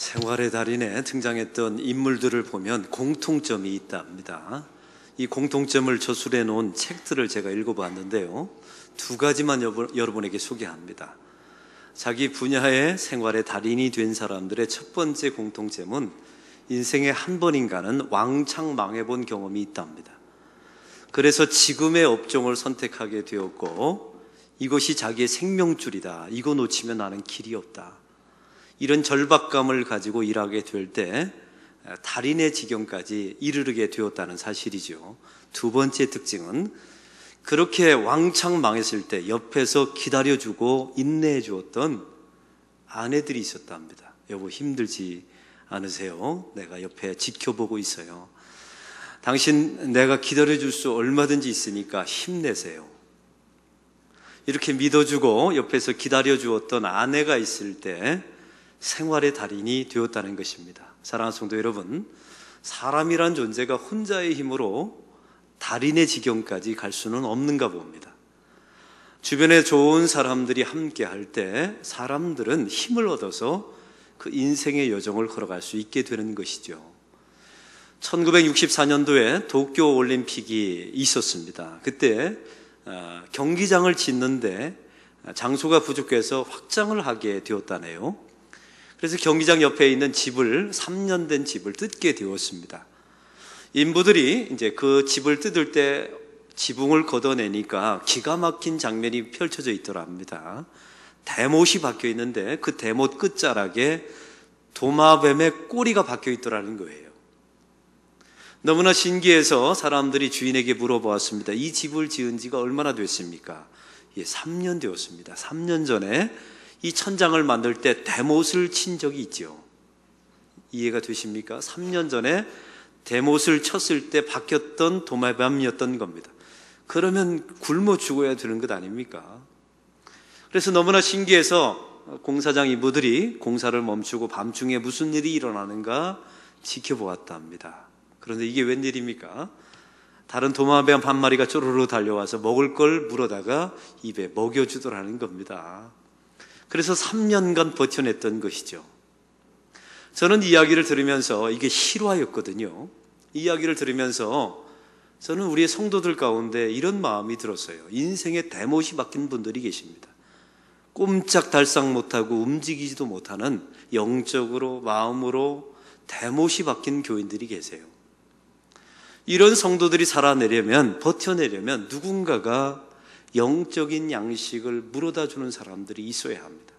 생활의 달인에 등장했던 인물들을 보면 공통점이 있답니다. 이 공통점을 저술해 놓은 책들을 제가 읽어봤는데요, 두 가지만 여러분에게 소개합니다. 자기 분야의 생활의 달인이 된 사람들의 첫 번째 공통점은 인생에 한 번인가는 왕창 망해본 경험이 있답니다. 그래서 지금의 업종을 선택하게 되었고, 이것이 자기의 생명줄이다, 이거 놓치면 나는 길이 없다, 이런 절박감을 가지고 일하게 될 때 달인의 지경까지 이르게 되었다는 사실이죠. 두 번째 특징은 그렇게 왕창 망했을 때 옆에서 기다려주고 인내해 주었던 아내들이 있었답니다. 여보, 힘들지 않으세요? 내가 옆에 지켜보고 있어요. 당신 내가 기다려줄 수 얼마든지 있으니까 힘내세요. 이렇게 믿어주고 옆에서 기다려주었던 아내가 있을 때 생활의 달인이 되었다는 것입니다. 사랑하는 성도 여러분, 사람이란 존재가 혼자의 힘으로 달인의 지경까지 갈 수는 없는가 봅니다. 주변에 좋은 사람들이 함께 할 때 사람들은 힘을 얻어서 그 인생의 여정을 걸어갈 수 있게 되는 것이죠. 1964년도에 도쿄 올림픽이 있었습니다. 그때 경기장을 짓는데 장소가 부족해서 확장을 하게 되었다네요. 그래서 경기장 옆에 있는 집을, 3년 된 집을 뜯게 되었습니다. 인부들이 이제 그 집을 뜯을 때 지붕을 걷어내니까 기가 막힌 장면이 펼쳐져 있더랍니다. 대못이 박혀 있는데 그 대못 끝자락에 도마뱀의 꼬리가 박혀 있더라는 거예요. 너무나 신기해서 사람들이 주인에게 물어보았습니다. 이 집을 지은 지가 얼마나 됐습니까? 3년 되었습니다. 3년 전에 이 천장을 만들 때 대못을 친 적이 있죠. 이해가 되십니까? 3년 전에 대못을 쳤을 때 박혔던 도마뱀이었던 겁니다. 그러면 굶어 죽어야 되는 것 아닙니까? 그래서 너무나 신기해서 공사장 인부들이 공사를 멈추고 밤중에 무슨 일이 일어나는가 지켜보았답니다. 그런데 이게 웬일입니까? 다른 도마뱀 한 마리가 쪼르르 달려와서 먹을 걸 물어다가 입에 먹여주더라는 겁니다. 그래서 3년간 버텨냈던 것이죠. 저는 이 이야기를 들으면서, 이게 실화였거든요. 이 이야기를 들으면서 저는 우리의 성도들 가운데 이런 마음이 들었어요. 인생에 대못이 박힌 분들이 계십니다. 꼼짝달싹 못하고 움직이지도 못하는, 영적으로 마음으로 대못이 박힌 교인들이 계세요. 이런 성도들이 살아내려면, 버텨내려면 누군가가 영적인 양식을 물어다 주는 사람들이 있어야 합니다.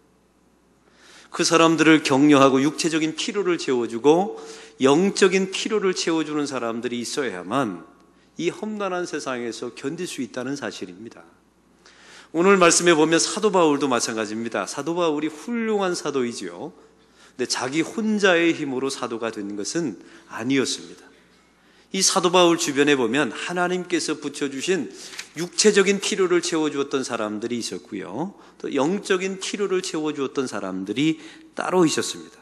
그 사람들을 격려하고 육체적인 필요를 채워주고 영적인 필요를 채워주는 사람들이 있어야만 이 험난한 세상에서 견딜 수 있다는 사실입니다. 오늘 말씀에 보면 사도 바울도 마찬가지입니다. 사도 바울이 훌륭한 사도이지요. 근데 자기 혼자의 힘으로 사도가 된 것은 아니었습니다. 이 사도 바울 주변에 보면 하나님께서 붙여주신 육체적인 필요를 채워주었던 사람들이 있었고요, 또 영적인 필요를 채워주었던 사람들이 따로 있었습니다.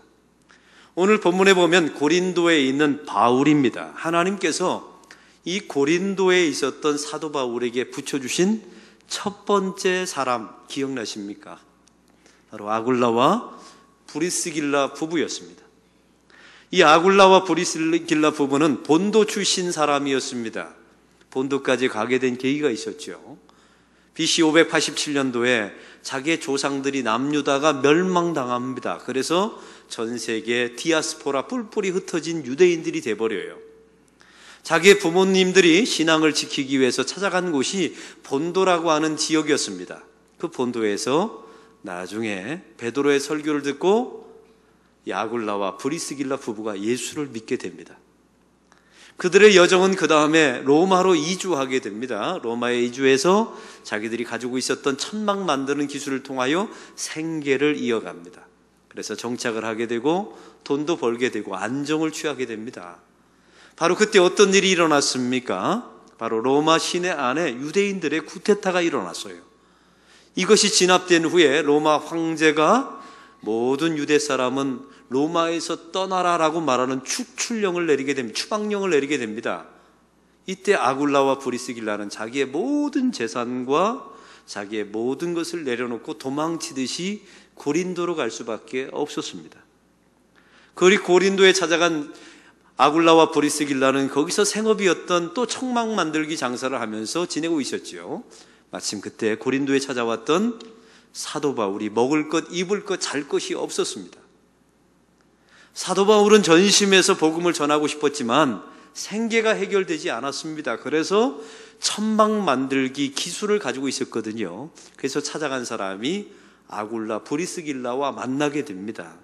오늘 본문에 보면 고린도에 있는 바울입니다. 하나님께서 이 고린도에 있었던 사도 바울에게 붙여주신 첫 번째 사람 기억나십니까? 바로 아굴라와 브리스길라 부부였습니다. 이 아굴라와 브리스길라 부부는 본도 출신 사람이었습니다. 본도까지 가게 된 계기가 있었죠. BC 587년도에 자기의 조상들이 남유다가 멸망당합니다. 그래서 전 세계 디아스포라, 뿔뿔이 흩어진 유대인들이 돼버려요. 자기의 부모님들이 신앙을 지키기 위해서 찾아간 곳이 본도라고 하는 지역이었습니다. 그 본도에서 나중에 베드로의 설교를 듣고 아굴라와 브리스길라 부부가 예수를 믿게 됩니다. 그들의 여정은 그 다음에 로마로 이주하게 됩니다. 로마에 이주해서 자기들이 가지고 있었던 천막 만드는 기술을 통하여 생계를 이어갑니다. 그래서 정착을 하게 되고 돈도 벌게 되고 안정을 취하게 됩니다. 바로 그때 어떤 일이 일어났습니까? 바로 로마 시내 안에 유대인들의 쿠데타가 일어났어요. 이것이 진압된 후에 로마 황제가 모든 유대 사람은 로마에서 떠나라라고 말하는 축출령을 내리게 됩니다. 추방령을 내리게 됩니다. 이때 아굴라와 브리스길라는 자기의 모든 재산과 자기의 모든 것을 내려놓고 도망치듯이 고린도로 갈 수밖에 없었습니다. 그리고 고린도에 찾아간 아굴라와 브리스길라는 거기서 생업이었던 또 청막 만들기 장사를 하면서 지내고 있었지요. 마침 그때 고린도에 찾아왔던 사도 바울이 먹을 것, 입을 것, 잘 것이 없었습니다. 사도 바울은 전심에서 복음을 전하고 싶었지만 생계가 해결되지 않았습니다. 그래서 천막 만들기 기술을 가지고 있었거든요. 그래서 찾아간 사람이 아굴라, 브리스길라와 만나게 됩니다.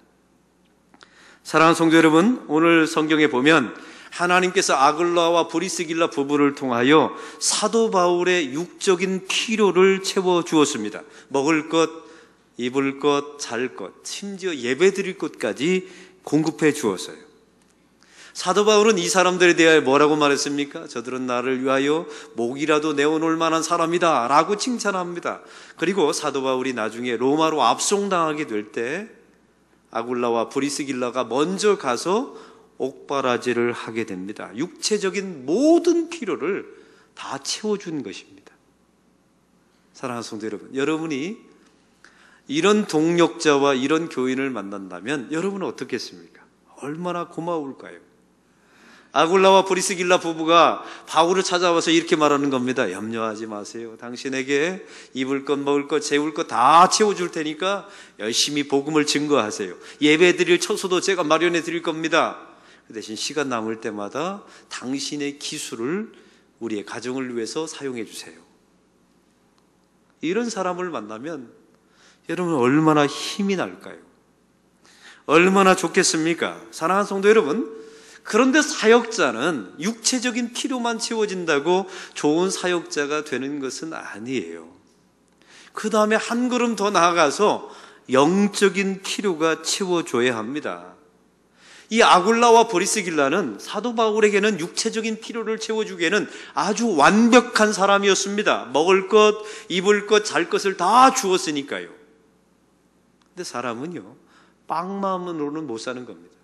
사랑하는 성도 여러분, 오늘 성경에 보면 하나님께서 아굴라와 브리스길라 부부를 통하여 사도 바울의 육적인 필요를 채워주었습니다. 먹을 것, 입을 것, 잘 것, 심지어 예배 드릴 것까지 공급해 주었어요. 사도 바울은 이 사람들에 대하여 뭐라고 말했습니까? 저들은 나를 위하여 목이라도 내어놓을 만한 사람이다 라고 칭찬합니다. 그리고 사도 바울이 나중에 로마로 압송당하게 될 때 아굴라와 브리스길라가 먼저 가서 옥바라지를 하게 됩니다. 육체적인 모든 필요를 다 채워준 것입니다. 사랑하는 성도 여러분, 여러분이 이런 동력자와 이런 교인을 만난다면 여러분은 어떻겠습니까? 얼마나 고마울까요? 아굴라와 브리스길라 부부가 바울을 찾아와서 이렇게 말하는 겁니다. 염려하지 마세요. 당신에게 입을 것, 먹을 것, 재울 것 다 채워줄 테니까 열심히 복음을 증거하세요. 예배 드릴 처소도 제가 마련해 드릴 겁니다. 그 대신 시간 남을 때마다 당신의 기술을 우리의 가정을 위해서 사용해 주세요. 이런 사람을 만나면 여러분 얼마나 힘이 날까요? 얼마나 좋겠습니까? 사랑하는 성도 여러분, 그런데 사역자는 육체적인 필요만 채워진다고 좋은 사역자가 되는 것은 아니에요. 그 다음에 한 걸음 더 나아가서 영적인 필요가 채워줘야 합니다. 이 아굴라와 브리스길라는 사도 바울에게는 육체적인 필요를 채워주기에는 아주 완벽한 사람이었습니다. 먹을 것, 입을 것, 잘 것을 다 주었으니까요. 근데 사람은요, 빵만으로는 못 사는 겁니다.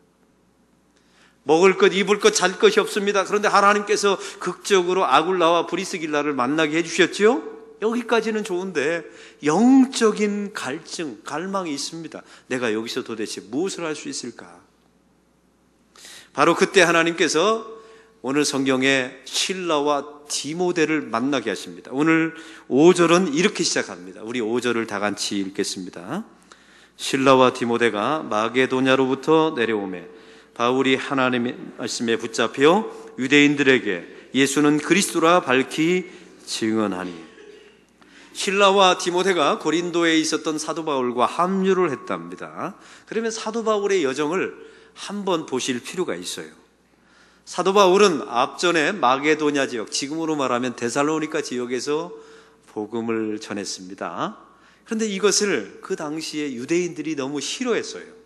먹을 것, 입을 것, 잘 것이 없습니다. 그런데 하나님께서 극적으로 아굴라와 브리스길라를 만나게 해주셨지요? 여기까지는 좋은데 영적인 갈증, 갈망이 있습니다. 내가 여기서 도대체 무엇을 할 수 있을까? 바로 그때 하나님께서 오늘 성경에 실라와 디모데를 만나게 하십니다. 오늘 5절은 이렇게 시작합니다. 우리 5절을 다 같이 읽겠습니다. 실라와 디모데가 마게도냐로부터 내려오매 바울이 하나님의 말씀에 붙잡혀 유대인들에게 예수는 그리스도라 밝히 증언하니. 실라와 디모데가 고린도에 있었던 사도 바울과 합류를 했답니다. 그러면 사도 바울의 여정을 한번 보실 필요가 있어요. 사도 바울은 앞전에 마게도냐 지역, 지금으로 말하면 데살로니가 지역에서 복음을 전했습니다. 그런데 이것을 그 당시에 유대인들이 너무 싫어했어요.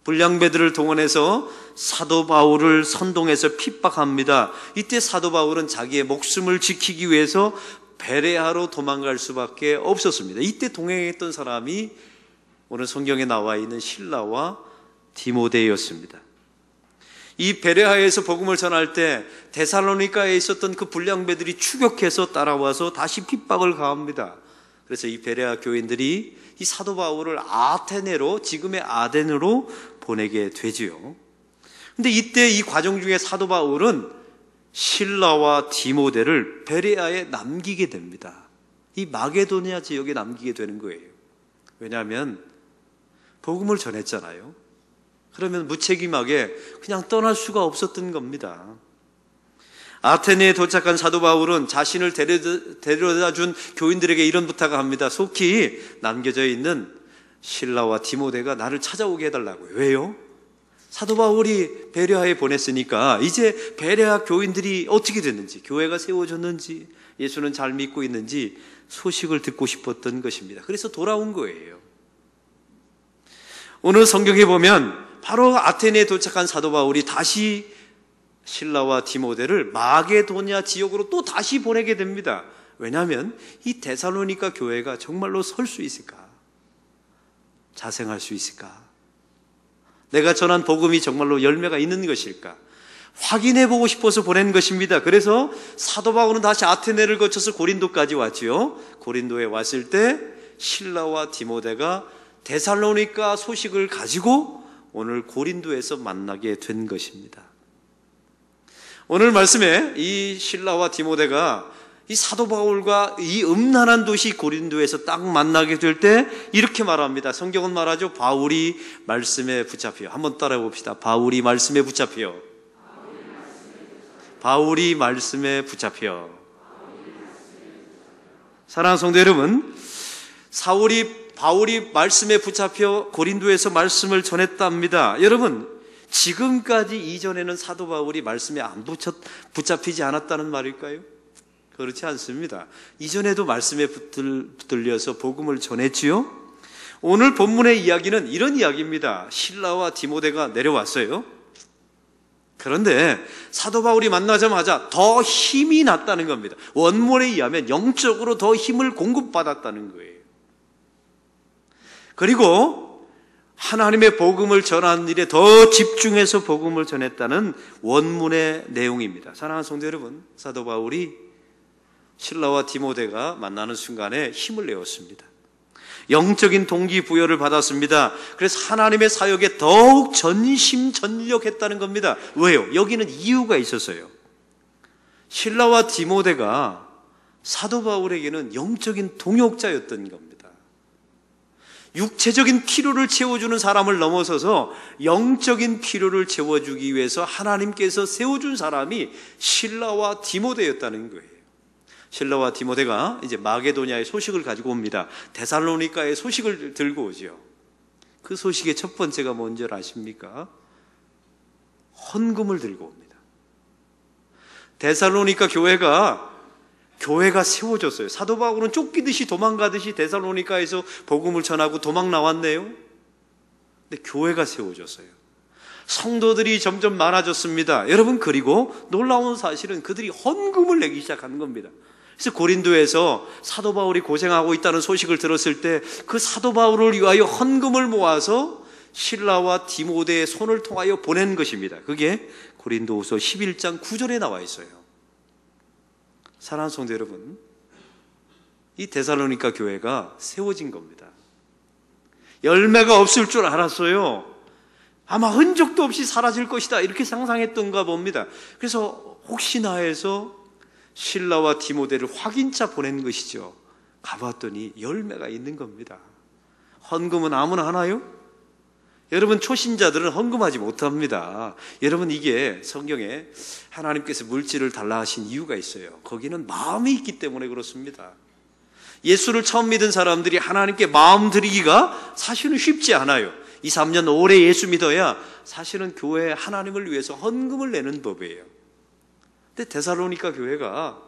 불량배들을 동원해서 사도 바울을 선동해서 핍박합니다. 이때 사도 바울은 자기의 목숨을 지키기 위해서 베레아로 도망갈 수밖에 없었습니다. 이때 동행했던 사람이 오늘 성경에 나와 있는 실라와 디모데였습니다. 이 베레아에서 복음을 전할 때 데살로니가에 있었던 그 불량배들이 추격해서 따라와서 다시 핍박을 가합니다. 그래서 이 베레아 교인들이 이 사도 바울을 아테네로, 지금의 아덴으로 보내게 되지요. 근데 이때 이 과정 중에 사도 바울은 실라와 디모데를 베레아에 남기게 됩니다. 이 마게도냐 지역에 남기게 되는 거예요. 왜냐하면 복음을 전했잖아요. 그러면 무책임하게 그냥 떠날 수가 없었던 겁니다. 아테네에 도착한 사도 바울은 자신을 데려다 준 교인들에게 이런 부탁을 합니다. 속히 남겨져 있는 실라와 디모데가 나를 찾아오게 해달라고요. 왜요? 사도 바울이 베레아에 보냈으니까 이제 베레아 교인들이 어떻게 됐는지, 교회가 세워졌는지, 예수는 잘 믿고 있는지 소식을 듣고 싶었던 것입니다. 그래서 돌아온 거예요. 오늘 성경에 보면 바로 아테네에 도착한 사도 바울이 다시 실라와 디모데를 마게도냐 지역으로 또 다시 보내게 됩니다. 왜냐하면 이 데살로니가 교회가 정말로 설 수 있을까? 자생할 수 있을까? 내가 전한 복음이 정말로 열매가 있는 것일까? 확인해보고 싶어서 보낸 것입니다. 그래서 사도 바울은 다시 아테네를 거쳐서 고린도까지 왔지요. 고린도에 왔을 때 실라와 디모데가 데살로니가 소식을 가지고 오늘 고린도에서 만나게 된 것입니다. 오늘 말씀에 이 실라와 디모데가 이 사도 바울과 이 음란한 도시 고린도에서 딱 만나게 될 때 이렇게 말합니다. 성경은 말하죠. 바울이 말씀에 붙잡혀. 한번 따라해 봅시다. 바울이 말씀에 붙잡혀. 바울이 말씀에 붙잡혀. 사랑하는 성도 여러분, 바울이 말씀에 붙잡혀 고린도에서 말씀을 전했답니다. 여러분, 지금까지 이전에는 사도 바울이 말씀에 안 붙잡히지 않았다는 말일까요? 그렇지 않습니다. 이전에도 말씀에 붙들려서 복음을 전했지요. 오늘 본문의 이야기는 이런 이야기입니다. 실라와 디모데가 내려왔어요. 그런데 사도 바울이 만나자마자 더 힘이 났다는 겁니다. 원문에 의하면 영적으로 더 힘을 공급받았다는 거예요. 그리고 하나님의 복음을 전하는 일에 더 집중해서 복음을 전했다는 원문의 내용입니다. 사랑하는 성도 여러분, 사도 바울이 실라와 디모데가 만나는 순간에 힘을 내었습니다. 영적인 동기부여를 받았습니다. 그래서 하나님의 사역에 더욱 전심전력했다는 겁니다. 왜요? 여기는 이유가 있었어요. 실라와 디모데가 사도 바울에게는 영적인 동역자였던 겁니다. 육체적인 필요를 채워주는 사람을 넘어서서 영적인 필요를 채워주기 위해서 하나님께서 세워준 사람이 실라와 디모데였다는 거예요. 실라와 디모데가 이제 마게도냐의 소식을 가지고 옵니다. 데살로니가의 소식을 들고 오죠. 그 소식의 첫 번째가 뭔지 아십니까? 헌금을 들고 옵니다. 데살로니가 교회가 세워졌어요. 사도 바울은 쫓기듯이 도망가듯이 데살로니가에서 복음을 전하고 도망 나왔네요. 근데 교회가 세워졌어요. 성도들이 점점 많아졌습니다. 여러분, 그리고 놀라운 사실은 그들이 헌금을 내기 시작한 겁니다. 그래서 고린도에서 사도 바울이 고생하고 있다는 소식을 들었을 때 그 사도 바울을 위하여 헌금을 모아서 실라와 디모데의 손을 통하여 보낸 것입니다. 그게 고린도후서 11장 9절에 나와 있어요. 사랑하는 성도 여러분, 이 데살로니가 교회가 세워진 겁니다. 열매가 없을 줄 알았어요. 아마 흔적도 없이 사라질 것이다, 이렇게 상상했던가 봅니다. 그래서 혹시나 해서 실라와 디모데를 확인차 보낸 것이죠. 가봤더니 열매가 있는 겁니다. 헌금은 아무나 하나요? 여러분, 초신자들은 헌금하지 못합니다. 여러분, 이게 성경에 하나님께서 물질을 달라 하신 이유가 있어요. 거기는 마음이 있기 때문에 그렇습니다. 예수를 처음 믿은 사람들이 하나님께 마음 드리기가 사실은 쉽지 않아요. 2, 3년 오래 예수 믿어야 사실은 교회에 하나님을 위해서 헌금을 내는 법이에요. 근데 데살로니가 교회가,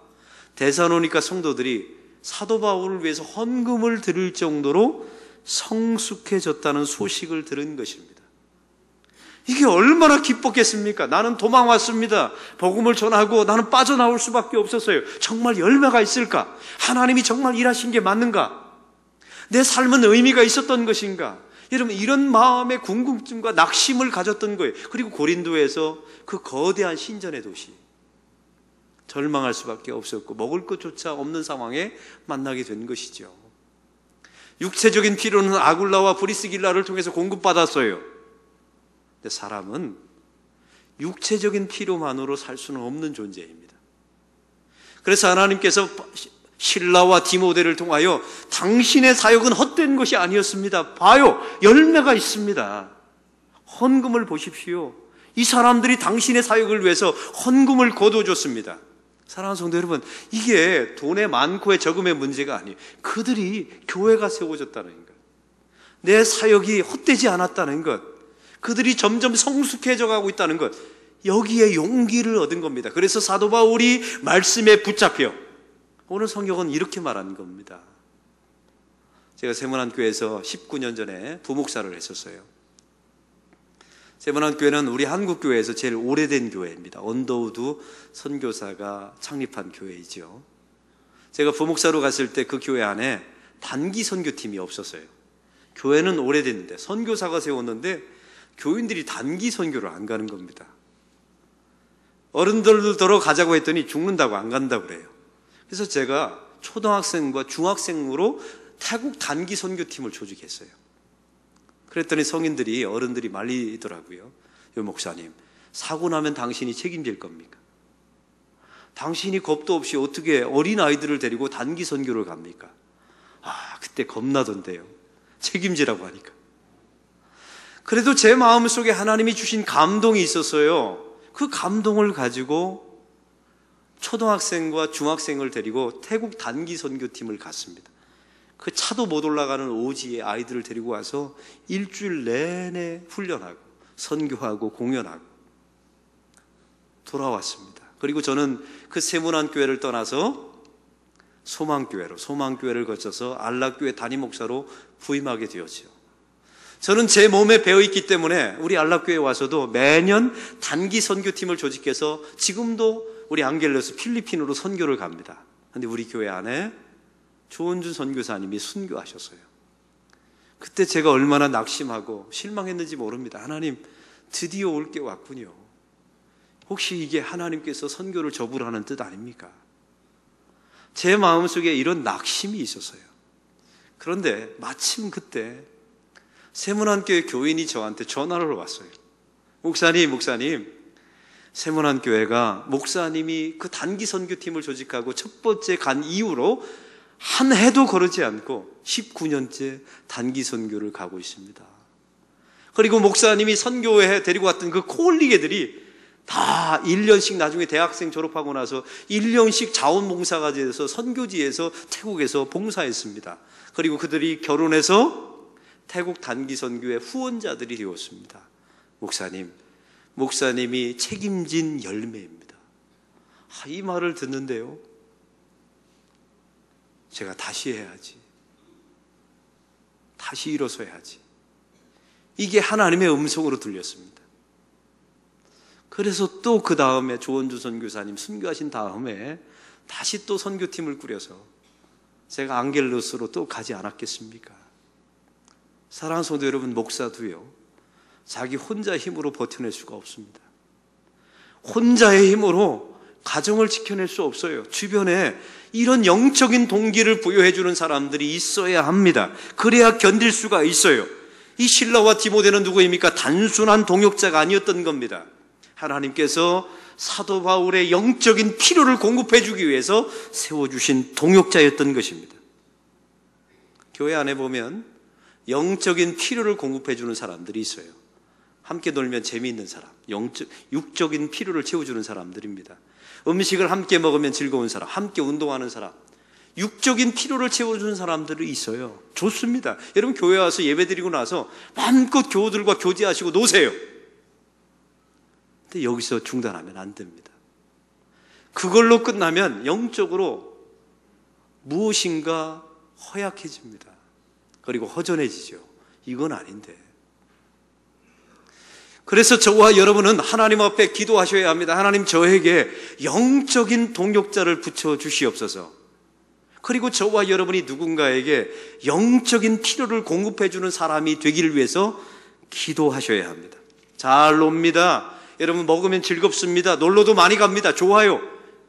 데살로니가 성도들이 사도 바울을 위해서 헌금을 드릴 정도로 성숙해졌다는 소식을 들은 것입니다. 이게 얼마나 기뻤겠습니까? 나는 도망 왔습니다. 복음을 전하고 나는 빠져나올 수밖에 없었어요. 정말 열매가 있을까? 하나님이 정말 일하신 게 맞는가? 내 삶은 의미가 있었던 것인가? 여러분, 이런 마음의 궁금증과 낙심을 가졌던 거예요. 그리고 고린도에서 그 거대한 신전의 도시, 절망할 수밖에 없었고 먹을 것조차 없는 상황에 만나게 된 것이죠. 육체적인 필요는 아굴라와 브리스길라를 통해서 공급받았어요. 근데 사람은 육체적인 필요만으로 살 수는 없는 존재입니다. 그래서 하나님께서 실라와 디모데를 통하여 당신의 사역은 헛된 것이 아니었습니다. 봐요, 열매가 있습니다. 헌금을 보십시오. 이 사람들이 당신의 사역을 위해서 헌금을 거둬줬습니다. 사랑하는 성도 여러분, 이게 돈의 많고의 적음의 문제가 아니에요. 그들이 교회가 세워졌다는 것, 내 사역이 헛되지 않았다는 것, 그들이 점점 성숙해져 가고 있다는 것, 여기에 용기를 얻은 겁니다. 그래서 사도 바울이 말씀에 붙잡혀, 오늘 성경은 이렇게 말하는 겁니다. 제가 세문안교회에서 19년 전에 부목사를 했었어요. 세문안교회는 우리 한국교회에서 제일 오래된 교회입니다. 언더우드 선교사가 창립한 교회이죠. 제가 부목사로 갔을 때 그 교회 안에 단기 선교팀이 없었어요. 교회는 오래됐는데 선교사가 세웠는데 교인들이 단기 선교를 안 가는 겁니다. 어른들더러 가자고 했더니 죽는다고 안 간다고 그래요. 그래서 제가 초등학생과 중학생으로 태국 단기 선교팀을 조직했어요. 그랬더니 성인들이, 어른들이 말리더라고요. 요 목사님, 사고 나면 당신이 책임질 겁니까? 당신이 겁도 없이 어떻게 어린 아이들을 데리고 단기 선교를 갑니까? 그때 겁나던데요. 책임지라고 하니까. 그래도 제 마음속에 하나님이 주신 감동이 있었어요. 그 감동을 가지고 초등학생과 중학생을 데리고 태국 단기 선교팀을 갔습니다. 그 차도 못 올라가는 오지에 아이들을 데리고 와서 일주일 내내 훈련하고 선교하고 공연하고 돌아왔습니다. 그리고 저는 그 세문안교회를 떠나서 소망교회를 거쳐서 안락교회 담임목사로 부임하게 되었죠. 저는 제 몸에 배어있기 때문에 우리 안락교회에 와서도 매년 단기 선교팀을 조직해서 지금도 우리 앙겔레스 필리핀으로 선교를 갑니다. 그런데 우리 교회 안에 조은준 선교사님이 순교하셨어요. 그때 제가 얼마나 낙심하고 실망했는지 모릅니다. 하나님, 드디어 올 게 왔군요. 혹시 이게 하나님께서 선교를 접으라는 뜻 아닙니까? 제 마음속에 이런 낙심이 있었어요. 그런데 마침 그때 세문안교회 교인이 저한테 전화를 왔어요. 목사님, 세문안교회가 목사님이 그 단기 선교팀을 조직하고 첫 번째 간 이후로 한 해도 거르지 않고 19년째 단기 선교를 가고 있습니다. 그리고 목사님이 선교회 데리고 왔던 그 콜리게들이 다 1년씩 나중에 대학생 졸업하고 나서 1년씩 자원봉사가 돼서 선교지에서 태국에서 봉사했습니다. 그리고 그들이 결혼해서 태국 단기 선교의 후원자들이 되었습니다. 목사님이 책임진 열매입니다. 이 말을 듣는데요, 제가 다시 해야지, 다시 일어서야지, 이게 하나님의 음성으로 들렸습니다. 그래서 또 그 다음에 조원주 선교사님 순교하신 다음에 다시 또 선교팀을 꾸려서 제가 앙겔로스로 또 가지 않았겠습니까? 사랑하는 성도 여러분, 목사도요, 자기 혼자 힘으로 버텨낼 수가 없습니다. 혼자의 힘으로 가정을 지켜낼 수 없어요. 주변에 이런 영적인 동기를 부여해주는 사람들이 있어야 합니다. 그래야 견딜 수가 있어요. 이 실라와 디모데는 누구입니까? 단순한 동역자가 아니었던 겁니다. 하나님께서 사도 바울의 영적인 필요를 공급해주기 위해서 세워주신 동역자였던 것입니다. 교회 안에 보면 영적인 필요를 공급해주는 사람들이 있어요. 함께 놀면 재미있는 사람, 육적인 필요를 채워주는 사람들입니다. 음식을 함께 먹으면 즐거운 사람, 함께 운동하는 사람, 육적인 필요를 채워주는 사람들이 있어요. 좋습니다. 여러분, 교회 와서 예배드리고 나서 마음껏 교우들과 교제하시고 노세요. 근데 여기서 중단하면 안 됩니다. 그걸로 끝나면 영적으로 무엇인가 허약해집니다. 그리고 허전해지죠. 이건 아닌데. 그래서 저와 여러분은 하나님 앞에 기도하셔야 합니다. 하나님, 저에게 영적인 동역자를 붙여주시옵소서. 그리고 저와 여러분이 누군가에게 영적인 필요를 공급해주는 사람이 되기를 위해서 기도하셔야 합니다. 잘 놉니다. 여러분, 먹으면 즐겁습니다. 놀러도 많이 갑니다. 좋아요.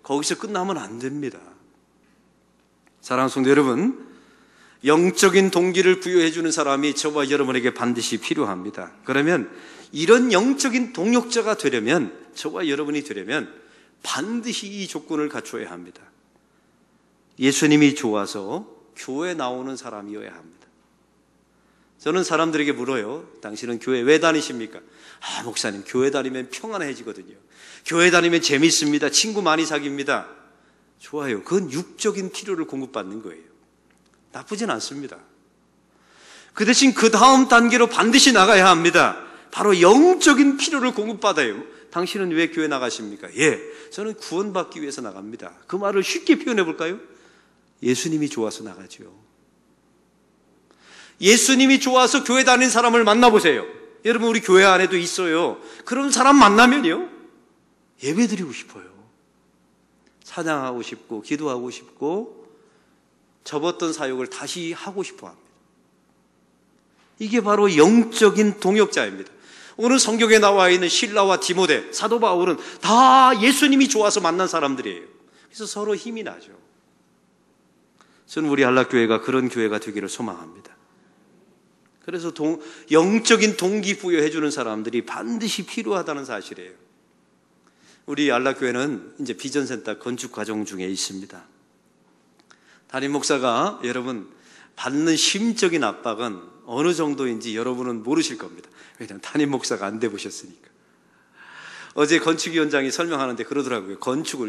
거기서 끝나면 안 됩니다. 사랑하는 성도 여러분, 영적인 동기를 부여해주는 사람이 저와 여러분에게 반드시 필요합니다. 그러면 이런 영적인 동역자가 되려면, 저와 여러분이 되려면 반드시 이 조건을 갖춰야 합니다. 예수님이 좋아서 교회 나오는 사람이어야 합니다. 저는 사람들에게 물어요. 당신은 교회 왜 다니십니까? 목사님, 교회 다니면 평안해지거든요. 교회 다니면 재밌습니다. 친구 많이 사깁니다. 좋아요. 그건 육적인 필요를 공급받는 거예요. 나쁘진 않습니다. 그 대신 그 다음 단계로 반드시 나가야 합니다. 바로 영적인 필요를 공급받아요. 당신은 왜 교회 나가십니까? 저는 구원받기 위해서 나갑니다. 그 말을 쉽게 표현해 볼까요? 예수님이 좋아서 나가죠. 예수님이 좋아서 교회 다니는 사람을 만나보세요. 여러분, 우리 교회 안에도 있어요. 그런 사람 만나면요, 예배드리고 싶어요. 찬양하고 싶고 기도하고 싶고 접었던 사역을 다시 하고 싶어 합니다. 이게 바로 영적인 동역자입니다. 오늘 성경에 나와 있는 실라와 디모데, 사도 바울은 다 예수님이 좋아서 만난 사람들이에요. 그래서 서로 힘이 나죠. 저는 우리 안락교회가 그런 교회가 되기를 소망합니다. 그래서 영적인 동기부여 해주는 사람들이 반드시 필요하다는 사실이에요. 우리 안락교회는 이제 비전센터 건축 과정 중에 있습니다. 담임 목사가 여러분 받는 심적인 압박은 어느 정도인지 여러분은 모르실 겁니다. 왜냐하면 담임 목사가 안 돼 보셨으니까. 어제 건축위원장이 설명하는데 그러더라고요.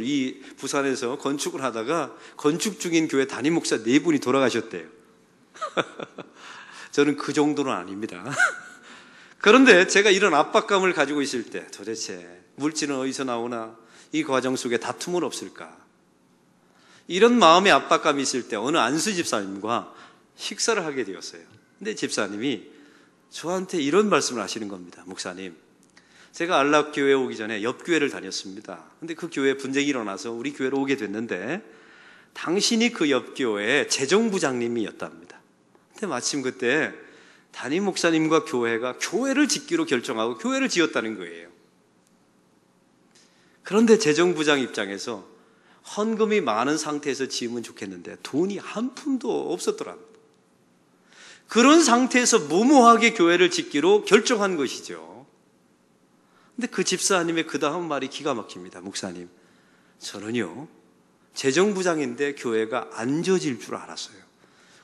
이 부산에서 건축을 하다가 건축 중인 교회 담임 목사 4분이 돌아가셨대요. 저는 그 정도는 아닙니다. 그런데 제가 이런 압박감을 가지고 있을 때 도대체 물질은 어디서 나오나, 이 과정 속에 다툼은 없을까, 이런 마음의 압박감이 있을 때 어느 안수 집사님과 식사를 하게 되었어요. 근데 집사님이 저한테 이런 말씀을 하시는 겁니다. 목사님, 제가 안락교회에 오기 전에 옆 교회를 다녔습니다. 근데 그 교회에 분쟁이 일어나서 우리 교회로 오게 됐는데 당신이 그 옆 교회의 재정부장님이었답니다. 근데 마침 그때 담임 목사님과 교회가 교회를 짓기로 결정하고 교회를 지었다는 거예요. 그런데 재정부장 입장에서 헌금이 많은 상태에서 지으면 좋겠는데 돈이 한 푼도 없었더랍니다. 그런 상태에서 무모하게 교회를 짓기로 결정한 것이죠. 근데 그 집사님의 그 다음 말이 기가 막힙니다. 목사님, 저는요 재정부장인데 교회가 안 지어질 줄 알았어요.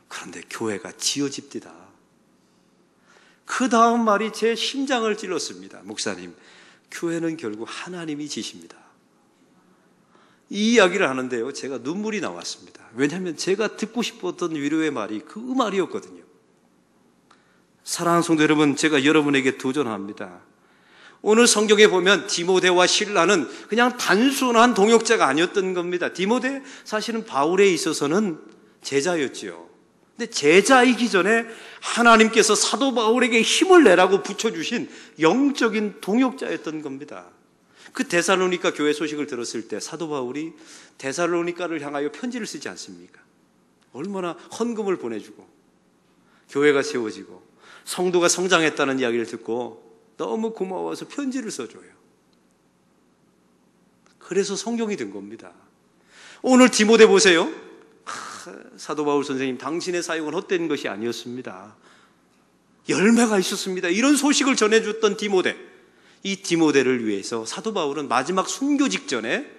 그런데 교회가 지어집디다. 그 다음 말이 제 심장을 찔렀습니다. 목사님, 교회는 결국 하나님이 지십니다. 이 이야기를 하는데요 제가 눈물이 나왔습니다. 왜냐하면 제가 듣고 싶었던 위로의 말이 그 말이었거든요. 사랑하는 성도 여러분, 제가 여러분에게 도전합니다. 오늘 성경에 보면 디모데와 실라는 그냥 단순한 동역자가 아니었던 겁니다. 디모데 사실은 바울에 있어서는 제자였지요. 근데 제자이기 전에 하나님께서 사도 바울에게 힘을 내라고 붙여주신 영적인 동역자였던 겁니다. 그 데살로니가 교회 소식을 들었을 때 사도 바울이 데살로니가를 향하여 편지를 쓰지 않습니까? 얼마나 헌금을 보내주고 교회가 세워지고 성도가 성장했다는 이야기를 듣고 너무 고마워서 편지를 써줘요. 그래서 성경이 된 겁니다. 오늘 디모데 보세요. 사도 바울 선생님, 당신의 사역은 헛된 것이 아니었습니다. 열매가 있었습니다. 이런 소식을 전해줬던 디모데, 이 디모데를 위해서 사도 바울은 마지막 순교 직전에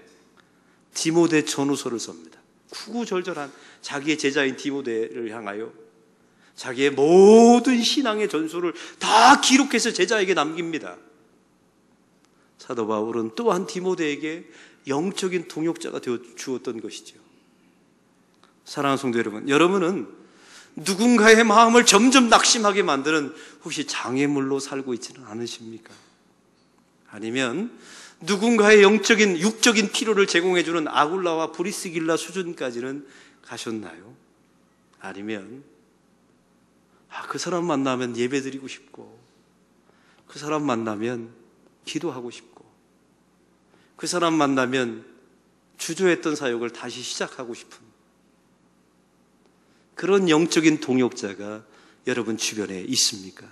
디모데 전후서를 씁니다. 구구절절한 자기의 제자인 디모데를 향하여 자기의 모든 신앙의 전술을 다 기록해서 제자에게 남깁니다. 사도 바울은 또한 디모데에게 영적인 동역자가 되어 주었던 것이죠. 사랑하는 성도 여러분, 여러분은 누군가의 마음을 점점 낙심하게 만드는 혹시 장애물로 살고 있지는 않으십니까? 아니면 누군가의 영적인 육적인 필요를 제공해주는 아굴라와 브리스길라 수준까지는 가셨나요? 아니면 그 사람 만나면 예배드리고 싶고, 그 사람 만나면 기도하고 싶고, 그 사람 만나면 주저했던 사역을 다시 시작하고 싶은 그런 영적인 동역자가 여러분 주변에 있습니까?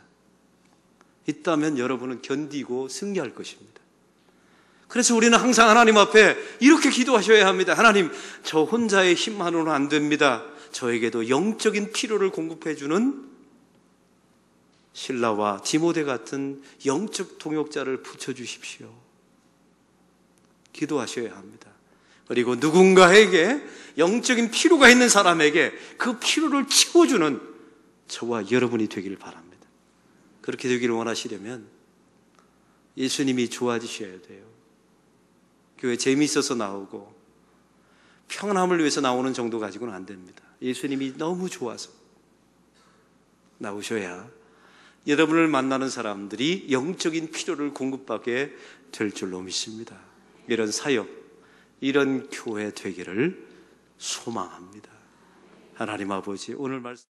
있다면 여러분은 견디고 승리할 것입니다. 그래서 우리는 항상 하나님 앞에 이렇게 기도하셔야 합니다. 하나님, 저 혼자의 힘만으로는 안 됩니다. 저에게도 영적인 필요를 공급해주는 실라와 디모데 같은 영적 동역자를 붙여주십시오. 기도하셔야 합니다. 그리고 누군가에게 영적인 필요가 있는 사람에게 그 필요를 채워주는 저와 여러분이 되기를 바랍니다. 그렇게 되기를 원하시려면 예수님이 좋아지셔야 돼요. 교회 재미있어서 나오고 평안함을 위해서 나오는 정도 가지고는 안 됩니다. 예수님이 너무 좋아서 나오셔야 여러분을 만나는 사람들이 영적인 필요를 공급받게 될 줄로 믿습니다. 이런 사역, 이런 교회 되기를 소망합니다. 하나님 아버지, 오늘 말씀